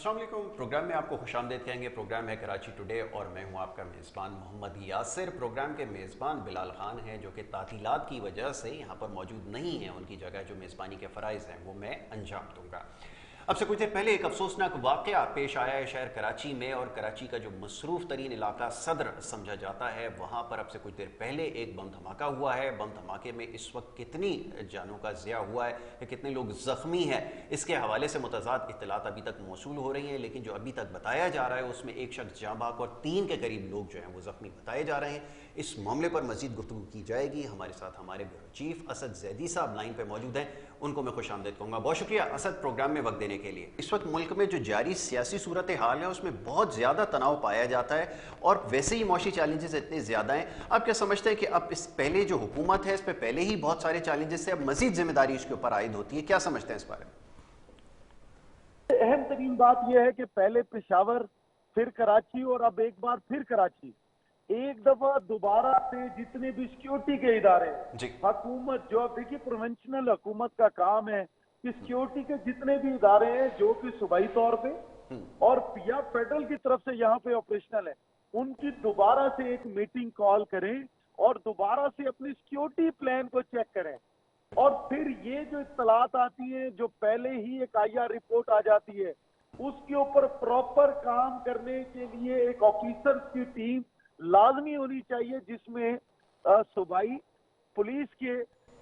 अस्सलाम वालेकुम। प्रोग्राम में आपको खुशामदीद कहेंगे। प्रोग्राम है कराची टुडे और मैं हूं आपका मेज़बान मोहम्मद यासिर। प्रोग्राम के मेज़बान बिलाल खान हैं जो कि तातीलात की वजह से यहाँ पर मौजूद नहीं हैं। उनकी जगह जो मेज़बानी के फ़राइज़ हैं वो मैं अंजाम दूंगा। अब से कुछ देर पहले एक अफसोसनाक वाक़या पेश आया है शहर कराची में, और कराची का जो मसरूफ़ तरीन इलाका सदर समझा जाता है वहाँ पर अब से कुछ देर पहले एक बम धमाका हुआ है। बम धमाके में इस वक्त कितनी जानों का ज़िया हुआ है या कितने लोग ज़ख्मी हैं, इसके हवाले से मुतज़ाद इत्तलात अभी तक मौसूल हो रही हैं, लेकिन जो अभी तक बताया जा रहा है उसमें एक शख्स जाँ बहक और 3 के करीब लोग जो हैं वो ज़ख्मी बताए जा रहे हैं। इस मामले पर मज़ीद गुफ्तगू की जाएगी। हमारे साथ हमारे ब्यूरो चीफ असद जैदी साहब लाइन पर मौजूद हैं, उनको मैं खुशामदीद कहूँगा। बहुत शुक्रिया असद प्रोग्राम में वक्त देने के लिए। इस वक्त मुल्क में जो जारी सियासी सूरत हाल है उसमें बहुत ज़्यादा तनाव पाया जाता है और वैसे ही मौशी चैलेंजेस इतने ज़्यादा हैं। आप क्या समझते हैं कि अब इस पहले जो हुकूमत है इस पर पहले ही बहुत सारे चैलेंजेस से अब मज़ीद जिम्मेदारी इसके ऊपर आयद होती है? क्या समझते हैं इस बारे में? अहम तरीन बात यह है कि पहले पेशावर, फिर कराची और अब एक बार फिर कराची, एक दफा दोबारा से जितने भी सिक्योरिटी के इदारे हुकूमत, जो अब देखिए प्रोवेंशनल हुकूमत का काम है कि सिक्योरिटी के जितने भी इदारे हैं जो कि सूबाई तौर पे और या फेडरल की तरफ से यहाँ पे ऑपरेशनल है, उनकी दोबारा से एक मीटिंग कॉल करें और दोबारा से अपनी सिक्योरिटी प्लान को चेक करें। और फिर ये जो इत्तलात आती है, जो पहले ही एक IR रिपोर्ट आ जाती है, उसके ऊपर प्रॉपर काम करने के लिए एक ऑफिसर की टीम लाजमी होनी चाहिए, जिसमें सूबाई पुलिस के,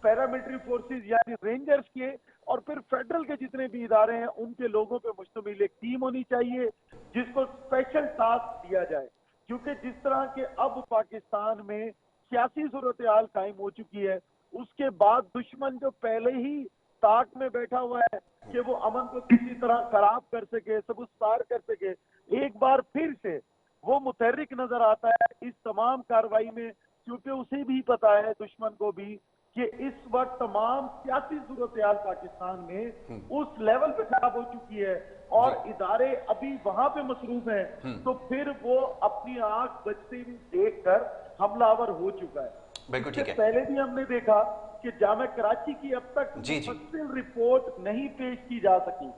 पैरामिलिट्री फोर्सेस यानी रेंजर्स के और फिर फेडरल के जितने भी इदारे हैं उनके लोगों पे मुश्तमिल एक टीम होनी चाहिए जिसको स्पेशल टास्क दिया जाए। क्योंकि जिस तरह के अब पाकिस्तान में सियासी सूरत हाल कायम हो चुकी है, उसके बाद दुश्मन जो पहले ही ताक में बैठा हुआ है कि वो अमन को किसी तरह खराब कर सके, सबूतसार कर सके, एक बार फिर से वो मुतहर्रिक नजर आता है इस तमाम कार्रवाई में। क्योंकि उसे भी पता है, दुश्मन को भी, कि इस वक्त तमाम सियासी सूरत हाल पाकिस्तान में उस लेवल पे खराब हो चुकी है और इदारे अभी वहां पे मसरूफ हैं, तो फिर वो अपनी आंख बचते हुए देखकर हमलावर हो चुका है। इससे पहले भी हमने देखा कि जामे कराची की अब तक मुफस्सिल रिपोर्ट नहीं पेश की जा सकी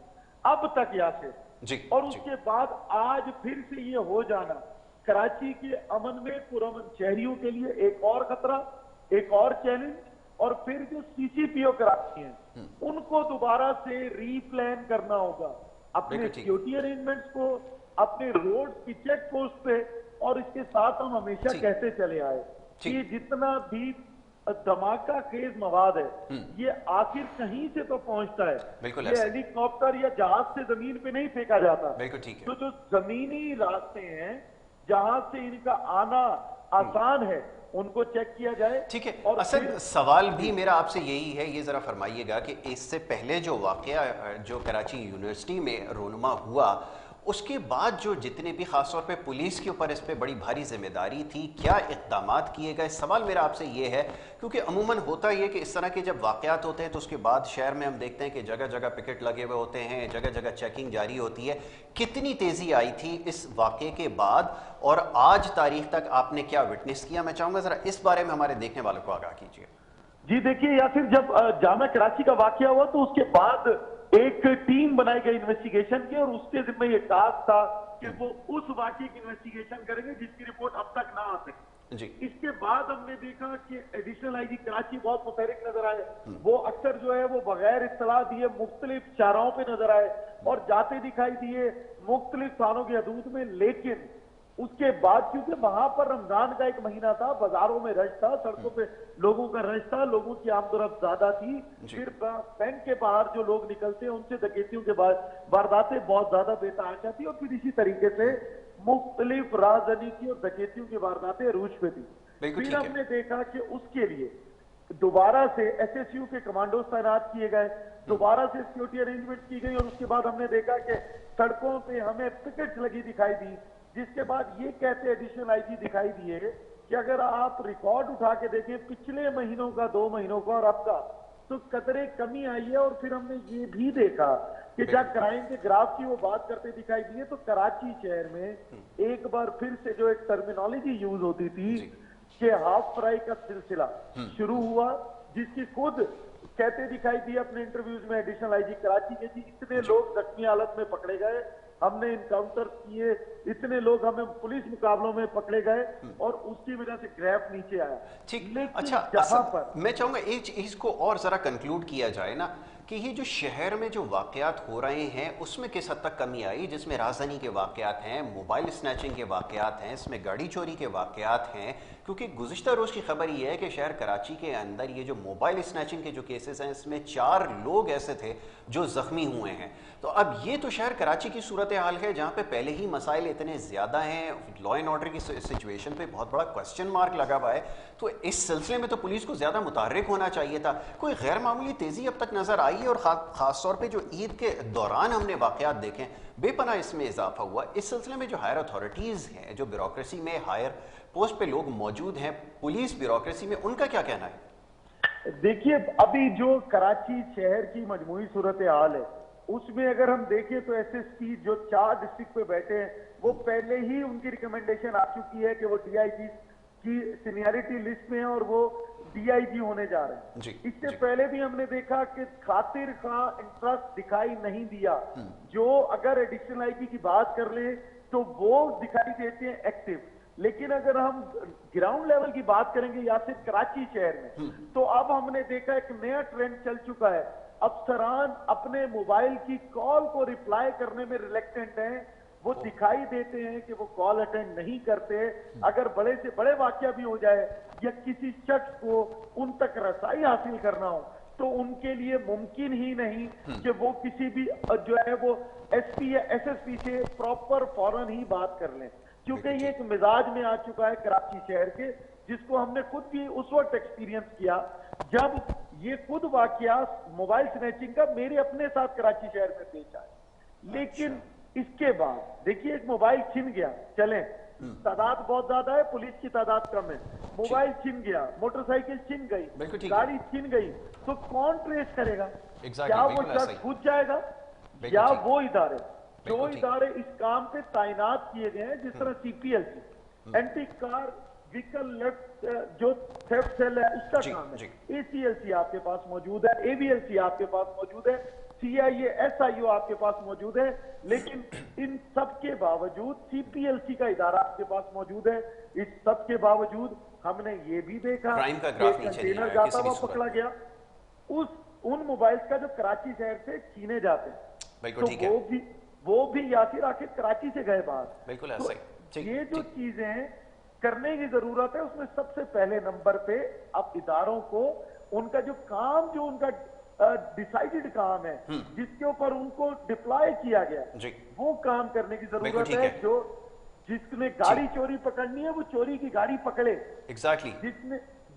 अब तक यासिर, और उसके बाद आज फिर से ये हो जाना कराची के अमन में पुरअमन शहरियों के लिए एक और खतरा, एक और चैलेंज। और फिर जो CCPO कराची हैं उनको दोबारा से रीप्लान करना होगा अपने सिक्योरिटी अरेंजमेंट्स को, अपने रोड की चेक पोस्ट पे। और इसके साथ हम हमेशा कहते चले आए कि जितना भी धमाका खेज मवाद है ये आखिर कहीं से तो पहुंचता है, ये हेलीकॉप्टर या जहाज से जमीन पे नहीं फेंका जाता। तो जो जमीनी रास्ते हैं जहां से इनका आना आसान है उनको चेक किया जाए। ठीक है। और असद सवाल भी मेरा आपसे यही है, ये जरा फरमाइएगा कि इससे पहले जो वाकया जो कराची यूनिवर्सिटी में रोनुमा हुआ, उसके बाद जो जितने भी खासतौर पे पुलिस के ऊपर इस पे बड़ी भारी जिम्मेदारी थी, क्या इक़दामात किए गए? सवाल मेरा आपसे ये है क्योंकि अमूमन होता ही है कि इस तरह के जब वाक़यात होते हैं तो उसके बाद शहर में हम देखते हैं कि जगह जगह पिकेट लगे हुए होते हैं, जगह जगह चेकिंग जारी होती है। कितनी तेज़ी आई थी इस वाक़े के बाद और आज तारीख तक आपने क्या विटनेस किया? मैं चाहूँगा ज़रा इस बारे में हमारे देखने वालों को आगाह कीजिए। जी देखिए यासिर, जब जामा कराची का वाक़या हुआ तो उसके बाद एक टीम बनाई गई इन्वेस्टिगेशन की और उसके जिम्मे ये टास्क था कि वो उस वाक़ये की इन्वेस्टिगेशन करेंगे जिसकी रिपोर्ट अब तक ना आ सकी। इसके बाद हमने देखा कि एडिशनल IG कराची बहुत मुतहरिक नजर आए, वो अक्सर जो है वो बगैर इत्तला दिए मुख्तलिफ चाराहों पे नजर आए और जाते दिखाई दिए मुख्तलिफ थानों की हदूद में। लेकिन उसके बाद क्योंकि वहां पर रमजान का एक महीना था, बाजारों में रश था, सड़कों पे लोगों का रश था, लोगों की आमदोरफ्त ज्यादा थी, फिर बैंक के बाहर जो लोग निकलते हैं उनसे डकैतियों के बाद वारदातें बहुत ज्यादा बेतहाशा थी और फिर इसी तरीके से मुख्तलिफ राजनी की और डकैतियों की वारदातें अरूज पे थी। फिर हमने देखा कि उसके लिए दोबारा से SSU के कमांडोज तैनात किए गए, दोबारा से सिक्योरिटी अरेंजमेंट की गई और उसके बाद हमने देखा कि सड़कों पे हमें पिकेट्स लगी दिखाई दी, जिसके बाद ये कहते एडिशनल IG दिखाई दिए कि अगर आप रिकॉर्ड उठा के देखें पिछले महीनों का, 2 महीनों का और अब का, तो कतरे कमी आई है। और फिर हमने ये भी देखा कि जब क्राइम के ग्राफ की वो बात करते दिखाई दिए तो कराची शहर में एक बार फिर से जो एक टर्मिनोलॉजी यूज होती थी कि हाफ फ्राई का सिलसिला शुरू हुआ, जिसकी खुद कहते दिखाई दिए अपने इंटरव्यूज में एडिशनल आईजी कराची के, जी इतने लोग जख्मी हालत में पकड़े गए, हमने इनकाउंटर किए, इतने लोग हमें पुलिस मुकाबलों में पकड़े गए और उसकी वजह से ग्राफ नीचे आया। ठीक, लेकिन अच्छा जहां पर मैं चाहूंगा एक चीज को और जरा कंक्लूड किया जाए ना, कि ये जो शहर में जो वाकयात हो रहे हैं उसमें किस हद तक कमी आई, जिसमें राजधानी के वाकयात हैं, मोबाइल स्नैचिंग के वाकयात हैं, इसमें गाड़ी चोरी के वाकयात हैं, क्योंकि गुज़िश्ता रोज़ की खबर ये है कि शहर कराची के अंदर ये जो मोबाइल स्नैचिंग के जो केसेस हैं इसमें 4 लोग ऐसे थे जो ज़ख्मी हुए हैं। तो अब ये तो शहर कराची की सूरत हाल है जहाँ पे पहले ही मसाइल इतने ज़्यादा हैं, लॉ एंड ऑर्डर की सिचुएशन पे बहुत बड़ा क्वेश्चन मार्क लगा हुआ है। तो इस सिलसिले में तो पुलिस को ज़्यादा मुतहर्रिक होना चाहिए था। कोई गैर मामूली तेज़ी अब तक नज़र आई है, और ख़ास तौर पे जो ईद के दौरान हमने वाक़यात देखें बेपनाह इसमें इजाफा हुआ। इस सिलसिले में जो हायर अथॉरिटीज़ हैं, जो ब्यूरोक्रेसी में हायर पोस्ट पे लोग मौजूद हैं पुलिस ब्यूरोक्रेसी में, उनका क्या कहना है? देखिए, अभी जो कराची शहर की मजमूई सूरत हाल है उसमें अगर हम देखें तो एसएसपी जो 4 डिस्ट्रिक्ट पे बैठे हैं वो पहले ही उनकी रिकमेंडेशन आ चुकी है कि वो डीआईजी की सीनियरिटी लिस्ट में है और वो डीआईजी होने जा रहे हैं। इससे पहले भी हमने देखा कि खातिर का इंटरेस्ट दिखाई नहीं दिया। जो अगर एडिशनल आईजी की बात कर ले तो वो दिखाई देते हैं एक्टिव, लेकिन अगर हम ग्राउंड लेवल की बात करेंगे या फिर कराची शहर में, तो अब हमने देखा एक नया ट्रेंड चल चुका है। अफसरान अपने मोबाइल की कॉल को रिप्लाई करने में रिलेक्टेंट हैं, वो दिखाई देते हैं कि वो कॉल अटेंड नहीं करते। अगर बड़े से बड़े वाकया भी हो जाए या किसी शख्स को उन तक रसाई हासिल करना हो तो उनके लिए मुमकिन ही नहीं कि वो किसी भी जो है वो एसपी या एसएसपी से प्रॉपर फौरन ही बात कर लें, क्योंकि ये एक मिजाज में आ चुका है कराची शहर के, जिसको हमने खुद भी उस वक्त एक्सपीरियंस किया जब ये खुद वाकया मोबाइल स्नैचिंग का मेरे अपने साथ कराची शहर में पेश आया। लेकिन इसके बाद देखिए, एक मोबाइल छिन गया, चले तादाद बहुत ज्यादा है, पुलिस की तादाद कम है, मोबाइल छिन गया, मोटरसाइकिल छिन गई, गाड़ी छिन गई, तो कौन ट्रेस करेगा? क्या वो शख्स खुद जाएगा या वो इदारे? जो इदारे इस काम पे तैनात किए गए हैं, जिस तरह CPLC anti car vehicle left जो थेफ्ट सेल है उसका काम है, एसीएलसी आपके पास मौजूद है, एवीएलसी आपके पास मौजूद है, सीआईए एसआईओ आपके पास मौजूद है, लेकिन इन सब के बावजूद सीपीएलसी का इदारा आपके पास मौजूद है। इस सब के बावजूद हमने ये भी देखा कंटेनर जाता हुआ पकड़ा गया, उन मोबाइल्स का जो कराची शहर से छीने जाते हैं, तो वो भी यासिर आखिर कराची से गए बाहर। तो ये जो चीजें करने की जरूरत है, उसमें सबसे पहले नंबर पे अब इदारों को उनका जो काम, जो उनका डिसाइडेड काम है, जिसके ऊपर उनको डिप्लॉय किया गया, वो काम करने की जरूरत है। जो जिसने गाड़ी चोरी पकड़नी है वो चोरी की गाड़ी पकड़े।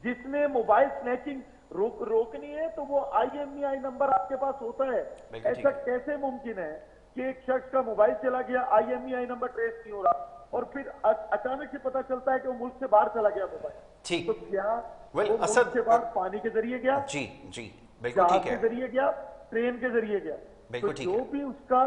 जिसने मोबाइल स्नैचिंग रोकनी है तो वो IMEI नंबर आपके पास होता है। ऐसा कैसे मुमकिन है कि एक शख्स का मोबाइल चला गया, IMEI नंबर ट्रेस नहीं हो रहा, और फिर अचानक से पता चलता है कि वो मुल्क से बाहर चला गया मोबाइल? तो क्या वो मुल्क से बाहर पानी के जरिए गया, जहाज के जरिए गया, ट्रेन के जरिए गया? तो जो भी उसका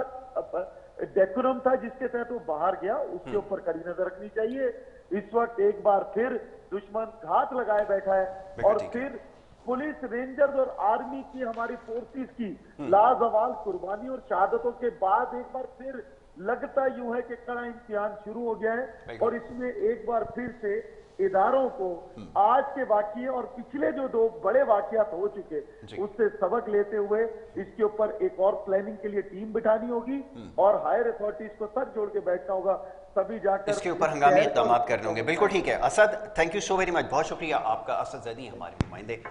डेकोरम था जिसके तहत वो बाहर गया, उसके ऊपर कड़ी नजर रखनी चाहिए। इस वक्त एक बार फिर दुश्मन घात लगाए बैठा है, और फिर पुलिस, रेंजर्स और आर्मी की, हमारी फोर्सेस की लाजवाल कुर्बानी और शहादतों के बाद एक बार फिर लगता यूं है कि कड़ा इम्तिहान शुरू हो गया है। और इसमें एक बार फिर से इदारों को आज के वाकये और पिछले जो 2 बड़े वाकयात हो चुके उससे सबक लेते हुए इसके ऊपर एक और प्लानिंग के लिए टीम बिठानी होगी और हायर अथॉरिटीज को सर जोड़ के बैठना होगा, तभी जाकर इसके ऊपर हंगामी इक़दाम करने होंगे। बिल्कुल ठीक है Asad, thank you so very much, बहुत शुक्रिया आपका। असद ज़ैदी हमारे नुमाइंदे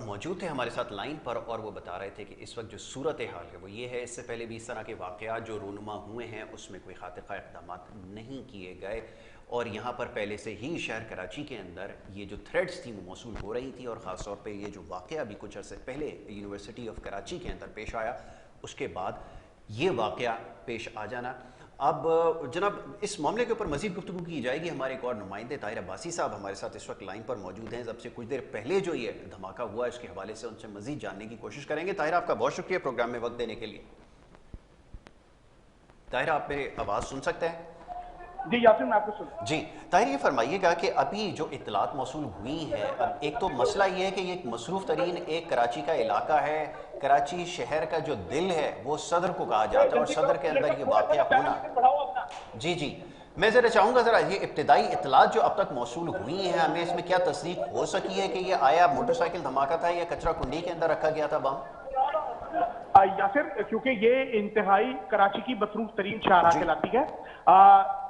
मौजूद थे हमारे साथ लाइन पर, और वो बता रहे थे कि इस वक्त जो सूरत हाल है वो ये है, इससे पहले भी इस तरह के वाक़यात जो रूनुमा हुए हैं उसमें कोई खातिर इक़दाम नहीं किए गए, और यहाँ पर पहले से ही शहर कराची के अंदर ये जो थ्रेड्स थी वो मौसूल हो रही थी, और ख़ास तौर पे ये जो वाक़या भी कुछ अर्से पहले यूनिवर्सिटी ऑफ कराची के अंदर पेश आया, उसके बाद ये वाक़या पेश आ जाना। अब जनाब इस मामले के ऊपर मज़ीद गुफ्तगू की जाएगी। हमारे एक और नुमाइंदे ताहिर अब्बासी साहब हमारे साथ इस वक्त लाइन पर मौजूद हैं, जब से कुछ देर पहले जो ये धमाका हुआ इसके हवाले से उनसे मज़ीद जानने की कोशिश करेंगे। ताहिर, आपका बहुत शुक्रिया प्रोग्राम में वक्त देने के लिए। ताहिर, आप मेरी आवाज़ सुन सकते हैं? جی یاسر میں آپ کو سن جی طاہر، یہ فرمائیے گا کہ ابھی جو اطلاعات موصول ہوئی ہیں، اب ایک تو مسئلہ یہ ہے کہ یہ ایک مصروف ترین ایک کراچی کا علاقہ ہے، کراچی شہر کا جو دل ہے وہ صدر کو کہا جاتا ہے، اور صدر کے اندر یہ واقعہ ہونا، جی جی میں ذرا چاہوں گا ذرا یہ ابتدائی اطلاعات جو اب تک موصول ہوئی ہیں ہمیں اس میں کیا تصدیق ہو سکی ہے کہ یہ آیا موٹر سائیکل دھماکہ تھا یا کچرا کنڈی کے اندر رکھا گیا تھا بم؟ یاسر کیونکہ یہ انتہائی کراچی کی مصروف ترین شاہراہ کہلاتی ہے،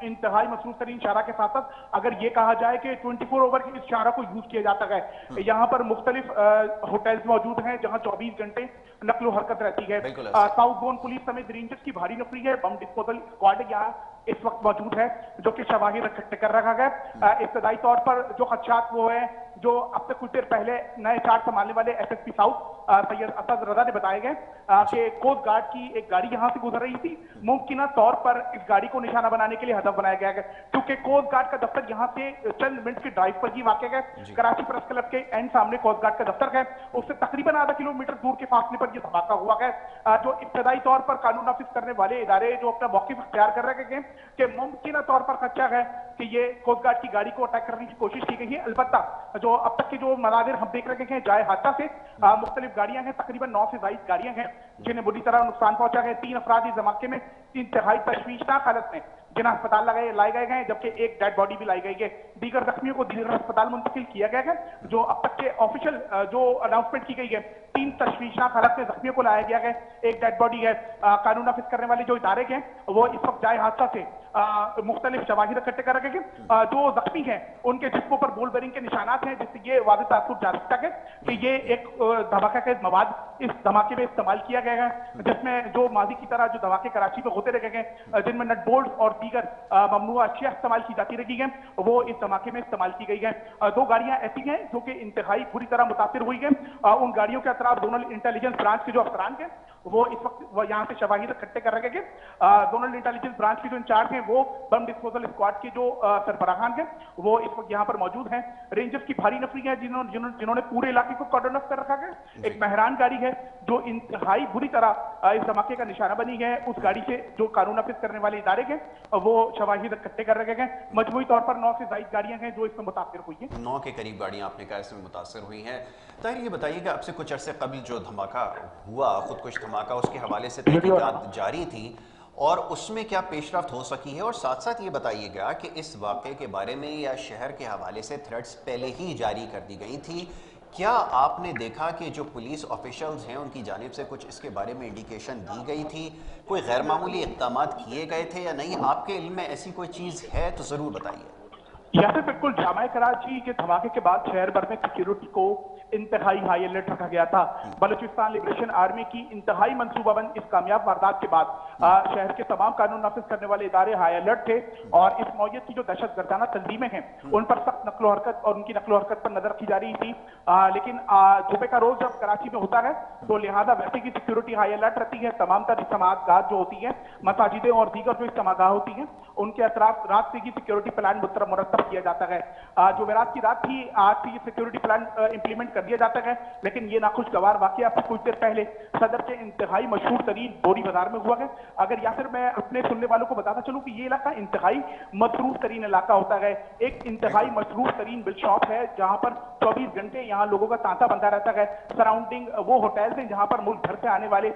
انتہائی مصروف ترین شاہراہ کے ساتھ ساتھ اگر یہ کہا جائے کہ 24 اوور کی اس شاہراہ کو یوز کیا جاتا ہے، یہاں پر مختلف ہوٹلز موجود ہیں جہاں 24 گھنٹے نقل و حرکت رہتی ہے، ساؤتھ زون پولیس سمیت رینجرز کی بھاری نفری ہے، بم ڈسپوزل اسکواڈ یہاں اس وقت موجود ہے جو کہ شواہد اکٹھے کر رکھا گیا۔ ابتدائی طور پر جو خدشات وہ ہیں جو اب تک کچھ دیر پہلے نئے چارج سنبھالنے والے ایس ایس پی ساؤتھ سید اسد رضا نے بتائے گئے کہ کوسٹ گارڈ کی ایک گاڑی یہاں سے گزر رہی تھی، ممکنہ طور پر اس گاڑی کو نشانہ بنانے کے لیے ہدف بنایا گیا ہے کیونکہ کوسٹ گارڈ کا دفتر یہاں سے چند منٹ کی ڈرائیو پر ہی واقع ہے، کراچی پریس کلب کے اینڈ سامنے کوسٹ گارڈ کا دفتر ہے، اس سے تقریباً آدھا کلومیٹر دور کے فاصلے پر یہ دھماکہ ہوا ہے۔ جو ابتدائی طور پر قانون نافذ کرنے والے ادارے جو اپنا موقف اختیار کر رہے ہیں کہ ممکنہ طور پر خدشہ ہے کہ یہ کوسٹ گارڈ کی گاڑی کو اٹیک کرنے کی کوشش کی گئی ہے، البتہ جو اب تک کے جو مناظر ہم دیکھ رہے ہیں جائے حادثہ سے مختلف گاڑیاں ہیں، تقریباً 9 سے زائد گاڑیاں ہیں جنہیں بری طرح نقصان پہنچا ہے، 3 افراد اس دھماکے میں انتہائی تشویشناک حالت میں جنہیں ہسپتال لائے گئے ہیں، جبکہ ایک ڈیڈ باڈی بھی لائی گئی ہے، دیگر زخمیوں کو دیگر ہسپتال منتقل کیا گیا ہے۔ جو اب تک کے آفیشیل جو اناؤنسمنٹ کی گئی ہے 3 تشویشناک حالت میں زخمیوں کو لایا گیا ہے، ایک ڈیڈ باڈی ہے۔ قانون نافذ کرنے والے جو ادارے ہیں وہ اس وقت جائے حادثہ سے مختلف شواہد اکٹھے کر رکھے ہیں، جو زخمی ہیں ان کے جسموں پر بول بیرنگ کے نشانات ہیں، جس سے یہ واضح تاثر جا سکتا ہے کہ یہ ایک دھماکہ خیز مواد اس دھماکے میں استعمال کیا گیا ہے، جس میں جو ماضی کی طرح جو دھماکے کراچی میں ہوتے رہے ہیں جن میں نٹ بولٹ اور دیگر ممنوعہ اشیاء استعمال کی جاتی رہی ہیں، وہ اس دھماکے میں استعمال کی گئی ہیں۔ 2 گاڑیاں ایسی ہیں جو کہ انتہائی بری طرح متاثر ہوئی ہیں، ان گاڑیوں کے اطراف زونل انٹیلیجنس برانچ کے جو افسران ہیں وہ اس وقت یہاں سے شواہد اکٹھے کر رکھے ہیں۔ زونل انٹیلیجنس برانچ کی جو انچارج ہیں وہ بم ڈسپوزل اسکواڈ کے جو سربراہان ہیں وہ اس وقت یہاں پر موجود ہیں، رینجرز کی بھاری نفری ہے جنہوں نے پورے علاقے کو کارڈن آف کر رکھا ہے۔ ایک مہران گاڑی ہے جو انتہائی بری طرح اس دھماکے کا نشانہ بنی ہے، اس گاڑی سے جو قانون نافذ کرنے والے ادارے ہیں وہ شواہد اکٹھے کر رکھے ہیں۔ مجموعی طور پر 9 سے زائد گاڑیاں ہیں جو اس میں متاثر ہوئی ہیں، 9 کے قریب گاڑیاں آپ نے کہا اس میں متاثر ہوئی ہیں۔ طاہر یہ بتائیے کہ اب سے کچھ عرصے قبل جو دھماکہ ہوا، خودکش دھماکہ، اس کے حوالے سے تحقیقات جاری تھی اور اس میں کیا پیش رفت ہو سکی ہے، اور ساتھ ساتھ یہ بتائیے گا کہ اس واقعے کے بارے میں یا شہر کے حوالے سے تھریٹس پہلے ہی جاری کر دی گئی تھی، کیا آپ نے دیکھا کہ جو پولیس آفیشلز ہیں ان کی جانب سے کچھ اس کے بارے میں انڈیکیشن دی گئی تھی، کوئی غیر معمولی اقدامات کیے گئے تھے یا نہیں؟ آپ کے علم میں ایسی کوئی چیز ہے تو ضرور بتائیے۔ یاسر بالکل، جامعہ کراچی کے دھماکے کے بعد شہر بھر میں سیکیورٹی کو انتہائی ہائی الرٹ رکھا گیا تھا۔ بلوچستان لبریشن آرمی کی انتہائی منصوبہ بند اس کامیاب واردات کے بعد شہر کے تمام قانون نافذ کرنے والے ادارے ہائی الرٹ تھے اور اس نوعیت کی جو دہشت گردانہ تنظیمیں ہیں ان پر سخت نقل و حرکت اور ان کی نقل و حرکت پر نظر رکھی جا رہی تھی، لیکن جمعے کا روز جب کراچی میں ہوتا ہے تو لہٰذا ویسے کی سیکیورٹی ہائی الرٹ رہتی ہے۔ تمام تر اجتماعات گاہ جو ہوتی ہیں، مساجدیں اور دیگر جو اجتماع گاہ ہوتی ہیں ان کے اطراف رات سے ہی سیکیورٹی پلان مرتب کیا جاتا ہے۔ جو رات کی رات تھی آج سے یہ سیکیورٹی پلان امپلیمنٹ کر دیا جاتا ہے، لیکن یہ ناخوشگوار واقعہ اب سے کچھ دیر پہلے صدر کے انتہائی مشہور ترین بوری بازار میں ہوا ہے۔ اگر یا پھر میں اپنے سننے والوں کو بتاتا چلوں کہ یہ علاقہ انتہائی مصروف ترین علاقہ ہوتا ہے، ایک انتہائی مصروف ترین بل شاپ ہے جہاں پر 24 گھنٹے یہاں لوگوں کا تانتا بندہ رہتا ہے۔ سراؤنڈنگ وہ ہوٹلز ہیں جہاں پر ملک بھر سے آنے والے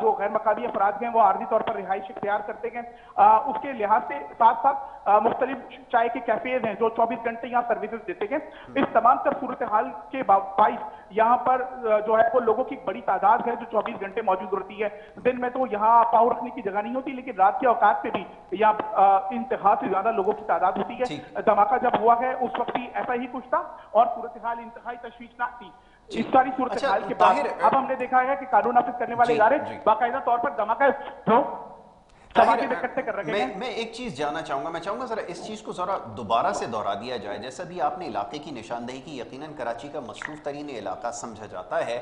جو غیر مقامی افراد ہیں وہ عارضی طور پر رہائش اختیار کرتے ہیں۔ اس کے لحاظ سے ساتھ ساتھ مختلف چائے کے کیفیز ہیں جو 24 گھنٹے یہاں سروسز دیتے ہیں۔ اس تمام تر صورتحال کے باعث یہاں پر جو ہے وہ لوگوں کی بڑی تعداد ہے جو 24 گھنٹے موجود رہتی ہے۔ دن میں تو یہاں پاؤں رکھنے کی جگہ نہیں ہوتی، لیکن رات کے اوقات پہ بھی یہاں انتہا سے زیادہ لوگوں کی تعداد ہوتی ہے۔ دھماکہ جب ہوا ہے اس وقت بھی ایسا ہی کچھ تھا اور صورتحال انتہائی تشویشناک تھی۔ اس ساری صورتحال کے بعد اب ہم نے دیکھا ہے کہ قانون نافذ کرنے والے ادارے باقاعدہ طور پر دھماکہ میں ایک چیز جاننا چاہوں گا، میں چاہوں گا ذرا اس چیز کو ذرا دوبارہ سے دہرا دیا جائے۔ جیسا بھی آپ نے علاقے کی نشاندہی کی، یقیناً کراچی کا مصروف ترین علاقہ سمجھا جاتا ہے،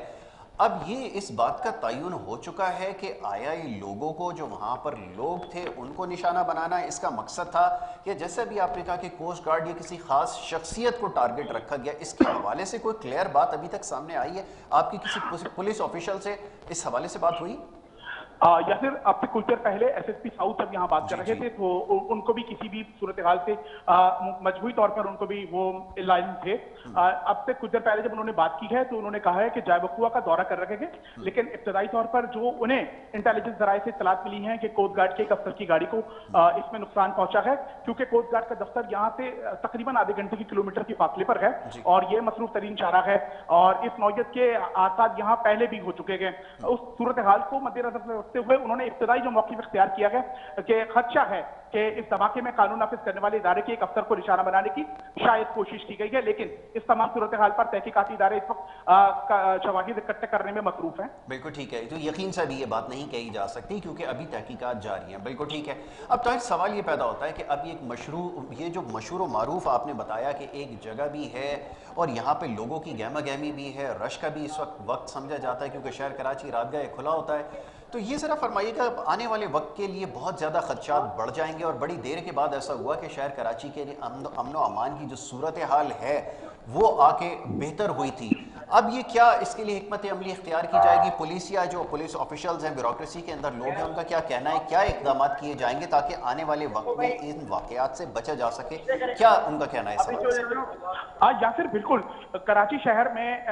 اب یہ اس بات کا تعین ہو چکا ہے کہ آیا یہ لوگوں کو جو وہاں پر لوگ تھے ان کو نشانہ بنانا اس کا مقصد تھا، یا جیسا بھی آپ نے کہا کہ کوسٹ گارڈ یا کسی خاص شخصیت کو ٹارگٹ رکھا گیا، اس کے حوالے سے کوئی کلیئر بات ابھی تک سامنے آئی ہے؟ آپ کی کسی پولیس آفیشل سے اس حوالے سے بات ہوئی؟ यासिर, अब से कुछ देर पहले एसएसपी साउथ जब यहाँ बात कर रहे थे तो उनको भी किसी भी सूरत हाल से मजबूरी तौर पर उनको भी वो लाइन थे। अब से कुछ देर पहले जब उन्होंने बात की है तो उन्होंने कहा है कि जायबकुआ का दौरा कर रखे थे, लेकिन इब्तदाई तौर पर जो उन्हें इंटेलिजेंस जराये से इत्तलात मिली है कि कोस्ट गार्ड के एक अफसर की गाड़ी को इसमें नुकसान पहुंचा है, क्योंकि कोस्ट गार्ड का दफ्तर यहाँ से तकरीबन आधे घंटे की किलोमीटर की फासले पर है और ये मसरूफ तरीन शाहराह है और इस नौयत के आसाद यहाँ पहले भी हो चुके हैं। उस सूरत हाल को मद्देनजर रखते हुए उन्होंने इब्तदाई जो मौक़िफ़ इख्तियार किया है कि खदशा है कि इस धमाके में कानून नाफिज करने वाले इदारे के एक अफसर को निशाना बनाने की शायद कोशिश की गई है, लेकिन इस तमाम सूरत हाल पर तहकीकाती इदारे इस वक्त शवाहिद इकट्ठे करने में मसरूफ हैं। बिल्कुल ठीक है, तो यकीन से भी ये बात नहीं कही जा सकती क्योंकि अभी तहकीकात जारी हैं। बिल्कुल ठीक है। अब तो सवाल ये पैदा होता है कि अब ये जो मशहूर मारूफ आपने बताया कि एक जगह भी है और यहाँ पे लोगों की गहमा गहमी भी है, रश का भी इस वक्त समझा जाता है क्योंकि शहर कराची रात गए खुला होता है, तो ये ज़रा फरमाइएगा आने वाले वक्त के लिए बहुत ज़्यादा खदशात बढ़ जाएंगे और बड़ी देर के बाद ऐसा हुआ कि शहर कराची के लिए अमन व अमान की जो सूरत हाल है वो आके बेहतर हुई थी। अब ये क्या इसके लिए हिकमत अमली इख्तियार की जाएगी? पुलिस या जो पुलिस ऑफिशियल्स हैं, ब्यूरोक्रेसी के अंदर लोग हैं, उनका क्या कहना है, क्या इकदाम किए जाएंगे ताकि आने वाले वक्त में इन वाकयात से बचा जा सके? क्या उनका कहना है? यासिर, बिल्कुल कराची शहर में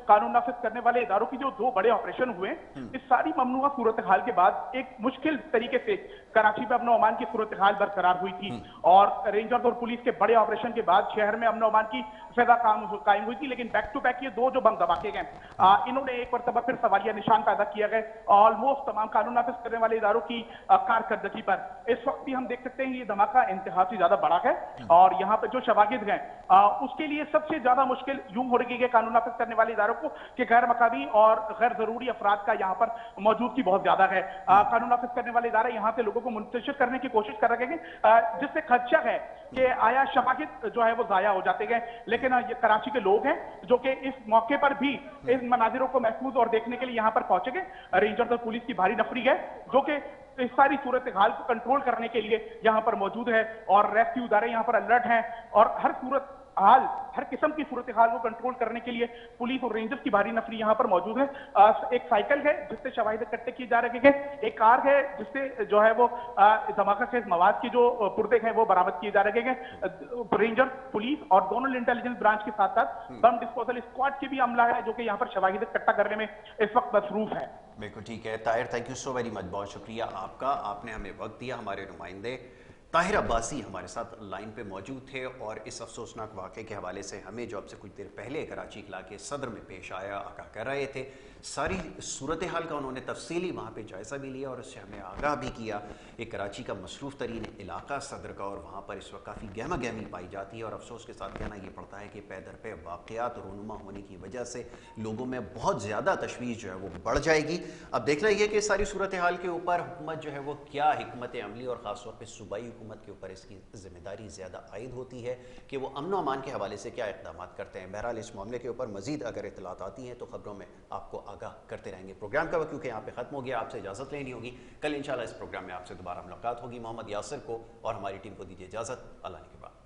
कानून नाफिज करने वाले इदारों की जो 2 बड़े ऑपरेशन हुए, इस सारी ममनुआ सूरत हाल के बाद एक मुश्किल तरीके से कराची में अमन व अमान की सूरत हाल बरकरार हुई थी और रेंजर्स और पुलिस के बड़े ऑपरेशन के बाद शहर में अमन व अमान की फिजा कायम हुई थी। लेकिन बैक टू बैक ये 2 जो बम धमाके गए, इन्होंने एक मरतबा फिर सवालिया निशान पैदा किया गया ऑलमोस्ट तमाम कानून नाफिज करने वाले इदारों की कारकर्दगी पर। इस वक्त भी हम देख सकते हैं ये धमाका इंतहा से ज्यादा बड़ा है और यहाँ पे जो शवाहिद हैं उसके लिए सबसे ज्यादा मुश्किल यूं हो रही है कानून नाफिज करने वाले इदारों को कि गैर मकामी और गैर जरूरी अफराद का यहाँ पर मौजूदगी बहुत ज्यादा है। कानून नाफिज करने वाले इदारे यहाँ से लोगों को मुंतशिर करने की कोशिश कर रहे हैं जिससे खदशा है कि आया शवाहिद जो है वो जाया हो जाते हैं। लेकिन ये कराची के लोग हैं जो कि इस मौके पर भी इन मनाजिरों को महसूस और देखने के लिए यहाँ पर पहुंचे गए। रेंजर्स और पुलिस की भारी नफरी है जो कि इस सारी सूरत हाल को कंट्रोल करने के लिए यहाँ पर मौजूद है और रेस्क्यू इदारे यहाँ पर अलर्ट हैं और हर सूरत हाल, हर किस्म की सूरत हाल को कंट्रोल करने के लिए पुलिस और रेंजर्स की भारी नफरी यहाँ पर मौजूद है। एक साइकिल है जिससे शवाहिद इकट्ठे किए जा रहे हैं, एक कार है जिससे जो है वो धमाका खेज मवाद के जो पुर्दे हैं वो बरामद किए जा रहे हैं। रेंजर, पुलिस और दोनों इंटेलिजेंस ब्रांच के साथ साथ बम डिस्पोजल स्क्वाड की भी अमला है जो कि यहाँ पर शवाहिद इकट्ठा करने में इस वक्त मसरूफ है। बिल्कुल ठीक है Tahir, thank you so very much, बहुत शुक्रिया आपका, आपने हमें वक्त दिया। हमारे नुमाइंदे ताहिर अब्बासी हमारे साथ लाइन पे मौजूद थे और इस अफसोसनाक वाक़े के हवाले से हमें जो अब से कुछ देर पहले कराची इलाके सदर में पेश आया आगाह कर रहे थे। सारी सूरत हाल का उन्होंने तफसीली वहाँ पे जायज़ा भी लिया और उससे हमें आगाह भी किया। एक कराची का मसरूफ़ तरीन इलाका सदर का और वहाँ पर इस वक्त काफ़ी गहमा गहमी पाई जाती है और अफसोस के साथ कहना ये पड़ता है कि पैदर पे वाक़यात रूनुमा होने की वजह से लोगों में बहुत ज़्यादा तशवीश जो है वो बढ़ जाएगी। अब देखना ये कि सारी सूरत हाल के ऊपर हुकूमत जो है वो क्या हिकमत अमली और ख़ास तौर पर सूबाई हुकूमत के ऊपर इसकी ज़िम्मेदारी ज़्यादा आयद होती है कि वो अमन व अमान के हवाले से क्या इक़दाम करते हैं। बहरहाल इस मामले के ऊपर मज़ीद अगर इत्तलात आती हैं तो ख़बरों में आपको आगाह करते रहेंगे। प्रोग्राम का वक्त क्योंकि यहाँ पे ख़त्म हो गया, आपसे इजाज़त लेनी होगी। कल इंशाल्लाह इस प्रोग्राम में आपसे दोबारा मुलाकात होगी। मोहम्मद यासिर को और हमारी टीम को दीजिए इजाज़त। अल्लाह के बाद।